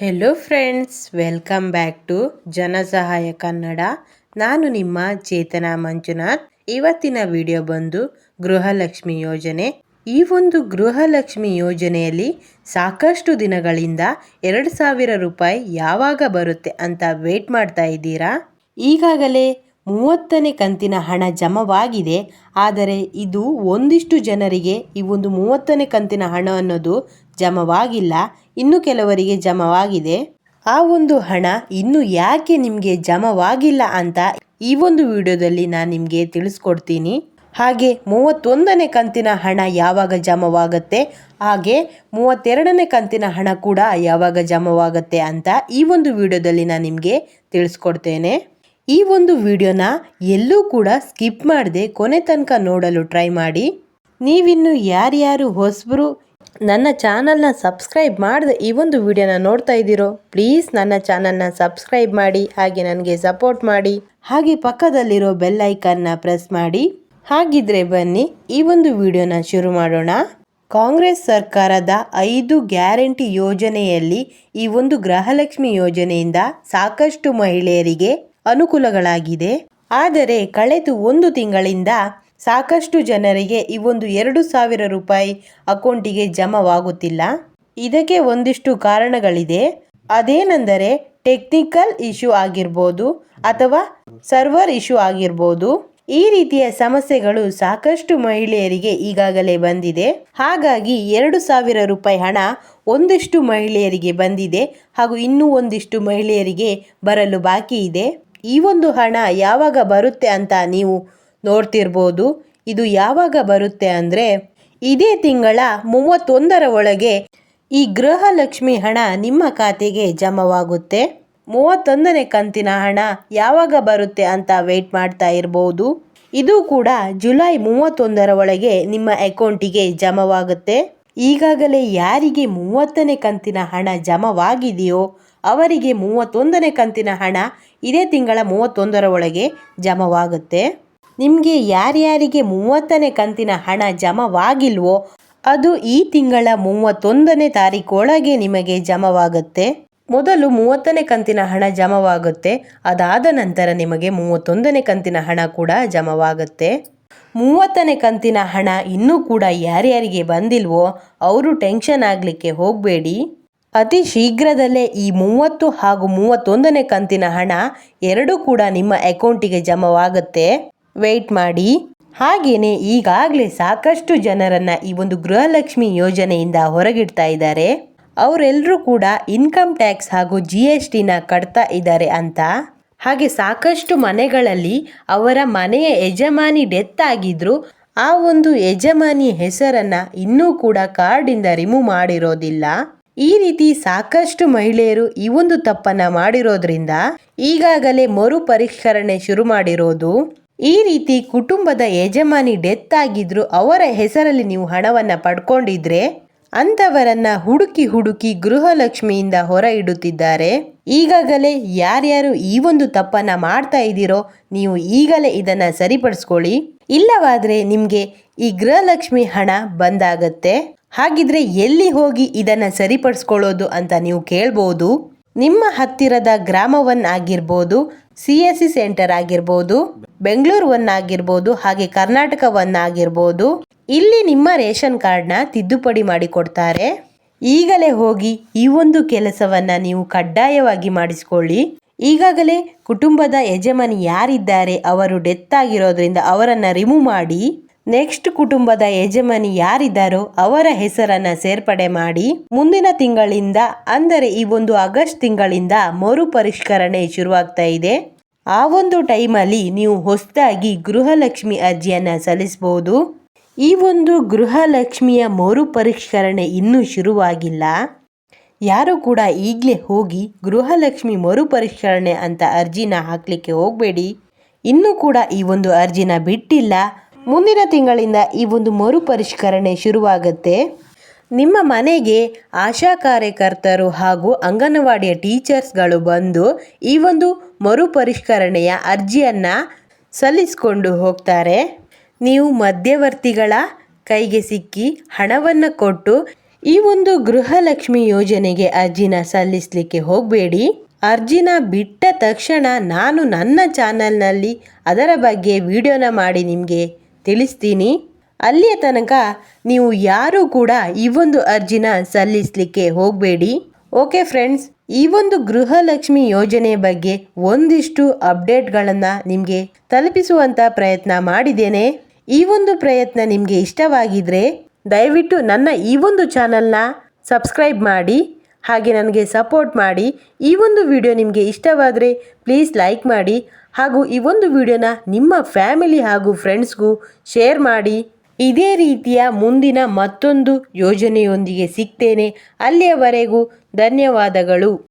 Hello friends, welcome back to Janasahaya Kannada. ನಾನು ನಿಮ್ಮ ಚೇತನಾ ಮಂಜುನಾಥ್. ಇವತ್ತಿನ ವಿಡಿಯೋ ಬಂದು ಗೃಹಲಕ್ಷ್ಮಿ ಯೋಜನೆ. ಈ ಒಂದು ಗೃಹಲಕ್ಷ್ಮಿ ಯೋಜನೆಯಲ್ಲಿ ಸಾಕಷ್ಟು ದಿನಗಳಿಂದ 2,000 ರೂಪಾಯಿ ಯಾವಾಗ ಬರುತ್ತೆ ಅಂತ ವೇಟ್ ಮಾಡ್ತಾ ಇದ್ದೀರಾ. ಈಗಾಗಲೇ 30ನೇ ಕಂತಿನ ಹಣ ಜಮವಾಗಿದೆ. ಆದರೆ ಇದು ಒಂದಿಷ್ಟು ಜನರಿಗೆ ಈ ಒಂದು 30ನೇ ಕಂತಿನ ಹಣ ಅನ್ನೋದು ಜಮವಾಗಿಲ್ಲ. ಇನ್ನು ಕೆಲವರಿಗೆ ಜಮವಾಗಿದೆ. ಆ ಒಂದು ಹಣ ಇನ್ನು ಯಾಕೆ ನಿಮಗೆ ಜಮವಾಗಿಲ್ಲ ಅಂತ ಈ ಒಂದು ವಿಡಿಯೋದಲ್ಲಿ ನಾನು ನಿಮಗೆ ತಿಳಿಸ್ಕೊಡ್ತೀನಿ. ಹಾಗೆ 31ನೇ ಕಂತಿನ ಹಣ ಯಾವಾಗ ಜಮವಾಗುತ್ತೆ, ಹಾಗೆ 32ನೇ ಕಂತಿನ ಹಣ ಕೂಡ ಯಾವಾಗ ಜಮವಾಗುತ್ತೆ ಅಂತ ಈ ಒಂದು ವಿಡಿಯೋದಲ್ಲಿ ನಾನು ನಿಮಗೆ ತಿಳಿಸ್ಕೊಡ್ತೇನೆ. ಈ ಒಂದು ವಿಡಿಯೋನ ಎಲ್ಲೂ ಕೂಡ ಸ್ಕಿಪ್ ಮಾಡದೆ ಕೊನೆ ತನಕ ನೋಡಲು ಟ್ರೈ ಮಾಡಿ. ನೀವಿನ್ನು ಯಾರ್ಯಾರು ಹೊಸಬರು ನನ್ನ ಚಾನಲ್ನ ಸಬ್ಸ್ಕ್ರೈಬ್ ಮಾಡದೆ ಈ ಒಂದು ವಿಡಿಯೋನ ನೋಡ್ತಾ ಇದ್ದೀರೋ, ಪ್ಲೀಸ್ ನನ್ನ ಚಾನಲ್ನ ಸಬ್ಸ್ಕ್ರೈಬ್ ಮಾಡಿ, ಹಾಗೆ ನನಗೆ ಸಪೋರ್ಟ್ ಮಾಡಿ, ಹಾಗೆ ಪಕ್ಕದಲ್ಲಿರೋ ಬೆಲ್ ಐಕನ್ನ ಪ್ರೆಸ್ ಮಾಡಿ. ಹಾಗಿದ್ರೆ ಬನ್ನಿ ಈ ಒಂದು ವಿಡಿಯೋನ ಶುರು ಮಾಡೋಣ. ಕಾಂಗ್ರೆಸ್ ಸರ್ಕಾರದ 5 ಗ್ಯಾರಂಟಿ ಯೋಜನೆಯಲ್ಲಿ ಈ ಒಂದು ಗೃಹಲಕ್ಷ್ಮಿ ಯೋಜನೆಯಿಂದ ಸಾಕಷ್ಟು ಮಹಿಳೆಯರಿಗೆ ಅನುಕೂಲಗಳಾಗಿದೆ. ಆದರೆ ಕಳೆದ 1 ತಿಂಗಳಿಂದ ಸಾಕಷ್ಟು ಜನರಿಗೆ ಈ ಒಂದು 2,000 ರೂಪಾಯಿ ಅಕೌಂಟಿಗೆ ಜಮವಾಗುತ್ತಿಲ್ಲ. ಇದಕ್ಕೆ ಒಂದಿಷ್ಟು ಕಾರಣಗಳಿದೆ. ಅದೇನೆಂದರೆ ಟೆಕ್ನಿಕಲ್ ಇಶ್ಯೂ ಆಗಿರ್ಬೋದು ಅಥವಾ ಸರ್ವರ್ ಇಶ್ಯೂ ಆಗಿರ್ಬೋದು. ಈ ರೀತಿಯ ಸಮಸ್ಯೆಗಳು ಸಾಕಷ್ಟು ಮಹಿಳೆಯರಿಗೆ ಈಗಾಗಲೇ ಬಂದಿದೆ. ಹಾಗಾಗಿ 2,000 ರೂಪಾಯಿ ಹಣ ಒಂದಿಷ್ಟು ಮಹಿಳೆಯರಿಗೆ ಬಂದಿದೆ, ಹಾಗೂ ಇನ್ನೂ ಒಂದಿಷ್ಟು ಮಹಿಳೆಯರಿಗೆ ಬರಲು ಬಾಕಿ ಇದೆ. ಈ ಒಂದು ಹಣ ಯಾವಾಗ ಬರುತ್ತೆ ಅಂತ ನೀವು ನೋಡ್ತಿರ್ಬೋದು. ಇದು ಯಾವಾಗ ಬರುತ್ತೆ ಅಂದರೆ ಇದೇ ತಿಂಗಳ 31ರ ಒಳಗೆ ಈ ಗೃಹಲಕ್ಷ್ಮಿ ಹಣ ನಿಮ್ಮ ಖಾತೆಗೆ ಜಮವಾಗುತ್ತೆ. 31ನೇ ಕಂತಿನ ಹಣ ಯಾವಾಗ ಬರುತ್ತೆ ಅಂತ ವೇಟ್ ಮಾಡ್ತಾ ಇರ್ಬೋದು. ಇದು ಕೂಡ ಜುಲೈ 31ರ ಒಳಗೆ ನಿಮ್ಮ ಅಕೌಂಟಿಗೆ ಜಮವಾಗುತ್ತೆ. ಈಗಾಗಲೇ ಯಾರಿಗೆ 30ನೇ ಕಂತಿನ ಹಣ ಜಮವಾಗಿದೆಯೋ ಅವರಿಗೆ 31ನೇ ಕಂತಿನ ಹಣ ಇದೇ ತಿಂಗಳ 31ರ ಒಳಗೆ ಜಮವಾಗುತ್ತೆ. ನಿಮಗೆ ಯಾರ್ಯಾರಿಗೆ 30ನೇ ಕಂತಿನ ಹಣ ಜಮವಾಗಿಲ್ವೋ ಅದು ಈ ತಿಂಗಳ 31ನೇ ತಾರೀಕೊಳಗೆ ನಿಮಗೆ ಜಮವಾಗುತ್ತೆ. ಮೊದಲು 30ನೇ ಕಂತಿನ ಹಣ ಜಮವಾಗುತ್ತೆ, ಅದಾದ ನಂತರ ನಿಮಗೆ 31ನೇ ಕಂತಿನ ಹಣ ಕೂಡ ಜಮವಾಗುತ್ತೆ. 30ನೇ ಕಂತಿನ ಹಣ ಇನ್ನೂ ಕೂಡ ಯಾರ್ಯಾರಿಗೆ ಬಂದಿಲ್ವೋ ಅವರು ಟೆನ್ಷನ್ ಆಗಲಿಕ್ಕೆ ಹೋಗಬೇಡಿ. ಅತಿ ಶೀಘ್ರದಲ್ಲೇ ಈ 30 ಹಾಗೂ 31ನೇ ಕಂತಿನ ಹಣ ಎರಡೂ ಕೂಡ ನಿಮ್ಮ ಅಕೌಂಟಿಗೆ ಜಮವಾಗುತ್ತೆ. ವೆಯ್ಟ್ ಮಾಡಿ. ಹಾಗೆಯೇ ಈಗಾಗಲೇ ಸಾಕಷ್ಟು ಜನರನ್ನು ಈ ಒಂದು ಗೃಹಲಕ್ಷ್ಮಿ ಯೋಜನೆಯಿಂದ ಹೊರಗಿಡ್ತಾ ಇದ್ದಾರೆ. ಅವರೆಲ್ಲರೂ ಕೂಡ ಇನ್ಕಮ್ ಟ್ಯಾಕ್ಸ್ ಹಾಗೂ GSTನ ಕಟ್ತಾ ಇದ್ದಾರೆ ಅಂತ. ಹಾಗೆ ಸಾಕಷ್ಟು ಮನೆಗಳಲ್ಲಿ ಅವರ ಮನೆಯ ಯಜಮಾನಿ ಡೆತ್ ಆಗಿದ್ರು, ಆ ಒಂದು ಯಜಮಾನಿ ಹೆಸರನ್ನು ಇನ್ನೂ ಕೂಡ ಕಾರ್ಡಿಂದ ರಿಮೂವ್ ಮಾಡಿರೋದಿಲ್ಲ. ಈ ರೀತಿ ಸಾಕಷ್ಟು ಮಹಿಳೆಯರು ಈ ಒಂದು ತಪ್ಪನ್ನು ಮಾಡಿರೋದ್ರಿಂದ ಈಗಾಗಲೇ ಮರುಪರಿಷ್ಕರಣೆ ಶುರು ಮಾಡಿರೋದು. ಈ ರೀತಿ ಕುಟುಂಬದ ಯಜಮಾನಿ ಡೆತ್ ಆಗಿದ್ರು ಅವರ ಹೆಸರಲ್ಲಿ ನೀವು ಹಣವನ್ನು ಪಡ್ಕೊಂಡಿದ್ರೆ ಅಂಥವರನ್ನ ಹುಡುಕಿ ಗೃಹಲಕ್ಷ್ಮಿಯಿಂದ ಹೊರ ಇಡುತ್ತಿದ್ದಾರೆ. ಈಗಾಗಲೇ ಯಾರ್ಯಾರು ಈ ಒಂದು ತಪ್ಪನ್ನು ಮಾಡ್ತಾ ಇದ್ದೀರೋ ನೀವು ಈಗಲೇ ಇದನ್ನು ಸರಿಪಡಿಸ್ಕೊಳ್ಳಿ. ಇಲ್ಲವಾದರೆ ನಿಮಗೆ ಈ ಗೃಹಲಕ್ಷ್ಮಿ ಹಣ ಬಂದಾಗತ್ತೆ. ಹಾಗಿದ್ರೆ ಎಲ್ಲಿ ಹೋಗಿ ಇದನ್ನು ಸರಿಪಡಿಸ್ಕೊಳ್ಳೋದು ಅಂತ ನೀವು ಕೇಳ್ಬೋದು. ನಿಮ್ಮ ಹತ್ತಿರದ ಗ್ರಾಮ 1 ಆಗಿರ್ಬೋದು, CSC ಸೆಂಟರ್ ಆಗಿರ್ಬೋದು, ಬೆಂಗಳೂರು 1 ಆಗಿರ್ಬೋದು, ಹಾಗೆ ಕರ್ನಾಟಕ 1 ಆಗಿರ್ಬೋದು. ಇಲ್ಲಿ ನಿಮ್ಮ ರೇಷನ್ ಕಾರ್ಡ್ನ ತಿದ್ದುಪಡಿ ಮಾಡಿಕೊಡ್ತಾರೆ. ಈಗಲೇ ಹೋಗಿ ಈ ಒಂದು ಕೆಲಸವನ್ನು ನೀವು ಕಡ್ಡಾಯವಾಗಿ ಮಾಡಿಸ್ಕೊಳ್ಳಿ. ಈಗಾಗಲೇ ಕುಟುಂಬದ ಯಜಮಾನಿ ಯಾರಿದ್ದಾರೆ ಅವರು ಡೆತ್ ಆಗಿರೋದ್ರಿಂದ ಅವರನ್ನು ರಿಮೂವ್ ಮಾಡಿ ನೆಕ್ಸ್ಟ್ ಕುಟುಂಬದ ಯಜಮಾನಿ ಯಾರಿದ್ದಾರೋ ಅವರ ಹೆಸರನ್ನು ಸೇರ್ಪಡೆ ಮಾಡಿ. ಮುಂದಿನ ತಿಂಗಳಿಂದ ಅಂದರೆ ಈ ಒಂದು ಆಗಸ್ಟ್ ತಿಂಗಳಿಂದ ಮರುಪರಿಷ್ಕರಣೆ ಶುರುವಾಗ್ತಾ ಇದೆ. ಆ ಒಂದು ಟೈಮಲ್ಲಿ ನೀವು ಹೊಸದಾಗಿ ಗೃಹಲಕ್ಷ್ಮಿ ಅರ್ಜಿಯನ್ನು ಸಲ್ಲಿಸಬಹುದು. ಈ ಒಂದು ಗೃಹಲಕ್ಷ್ಮಿಯ ಮರುಪರಿಷ್ಕರಣೆ ಇನ್ನೂ ಶುರುವಾಗಿಲ್ಲ. ಯಾರು ಕೂಡ ಈಗಲೇ ಹೋಗಿ ಗೃಹಲಕ್ಷ್ಮಿ ಮರುಪರಿಷ್ಕರಣೆ ಅಂತ ಅರ್ಜಿನ ಹಾಕಲಿಕ್ಕೆ ಹೋಗಬೇಡಿ. ಇನ್ನೂ ಕೂಡ ಈ ಒಂದು ಅರ್ಜಿನ ಬಿಟ್ಟಿಲ್ಲ. ಮುಂದಿನ ತಿಂಗಳಿಂದ ಈ ಒಂದು ಮರುಪರಿಷ್ಕರಣೆ ಶುರುವಾಗುತ್ತೆ. ನಿಮ್ಮ ಮನೆಗೆ ಆಶಾ ಕಾರ್ಯಕರ್ತರು ಹಾಗೂ ಅಂಗನವಾಡಿಯ ಟೀಚರ್ಸ್ಗಳು ಬಂದು ಈ ಒಂದು ಮರುಪರಿಷ್ಕರಣೆಯ ಅರ್ಜಿಯನ್ನು ಸಲ್ಲಿಸಿಕೊಂಡು ಹೋಗ್ತಾರೆ. ನೀವು ಮಧ್ಯವರ್ತಿಗಳ ಕೈಗೆ ಸಿಕ್ಕಿ ಹಣವನ್ನು ಕೊಟ್ಟು ಈ ಒಂದು ಗೃಹಲಕ್ಷ್ಮಿ ಯೋಜನೆಗೆ ಅರ್ಜಿನ ಸಲ್ಲಿಸಲಿಕ್ಕೆ ಹೋಗಬೇಡಿ. ಅರ್ಜಿನ ಬಿಟ್ಟ ತಕ್ಷಣ ನಾನು ನನ್ನ ಚಾನಲ್ನಲ್ಲಿ ಅದರ ಬಗ್ಗೆ ವಿಡಿಯೋನ ಮಾಡಿ ನಿಮಗೆ ತಿಳಿಸ್ತೀನಿ. ಅಲ್ಲಿಯ ತನಕ ನೀವು ಯಾರೂ ಕೂಡ ಈ ಒಂದು ಅರ್ಜಿನ ಸಲ್ಲಿಸಲಿಕ್ಕೆ ಹೋಗಬೇಡಿ. ಓಕೆ ಫ್ರೆಂಡ್ಸ್, ಈ ಒಂದು ಗೃಹಲಕ್ಷ್ಮಿ ಯೋಜನೆ ಬಗ್ಗೆ ಒಂದಿಷ್ಟು ಅಪ್ಡೇಟ್ಗಳನ್ನು ನಿಮಗೆ ತಲುಪಿಸುವಂಥ ಪ್ರಯತ್ನ ಮಾಡಿದ್ದೇನೆ. ಈ ಒಂದು ಪ್ರಯತ್ನ ನಿಮಗೆ ಇಷ್ಟವಾಗಿದ್ದರೆ ದಯವಿಟ್ಟು ನನ್ನ ಈ ಒಂದು ಚಾನಲ್ನ ಸಬ್ಸ್ಕ್ರೈಬ್ ಮಾಡಿ, ಹಾಗೆ ನನಗೆ ಸಪೋರ್ಟ್ ಮಾಡಿ. ಈ ಒಂದು ವಿಡಿಯೋ ನಿಮಗೆ ಇಷ್ಟವಾದರೆ ಪ್ಲೀಸ್ ಲೈಕ್ ಮಾಡಿ, ಹಾಗೂ ಈ ಒಂದು ವಿಡಿಯೋನ ನಿಮ್ಮ ಫ್ಯಾಮಿಲಿ ಹಾಗೂ ಫ್ರೆಂಡ್ಸ್ಗೂ ಶೇರ್ ಮಾಡಿ. ಇದೇ ರೀತಿಯ ಮುಂದಿನ ಮತ್ತೊಂದು ಯೋಜನೆಯೊಂದಿಗೆ ಸಿಗ್ತೇನೆ. ಅಲ್ಲಿಯವರೆಗೂ ಧನ್ಯವಾದಗಳು.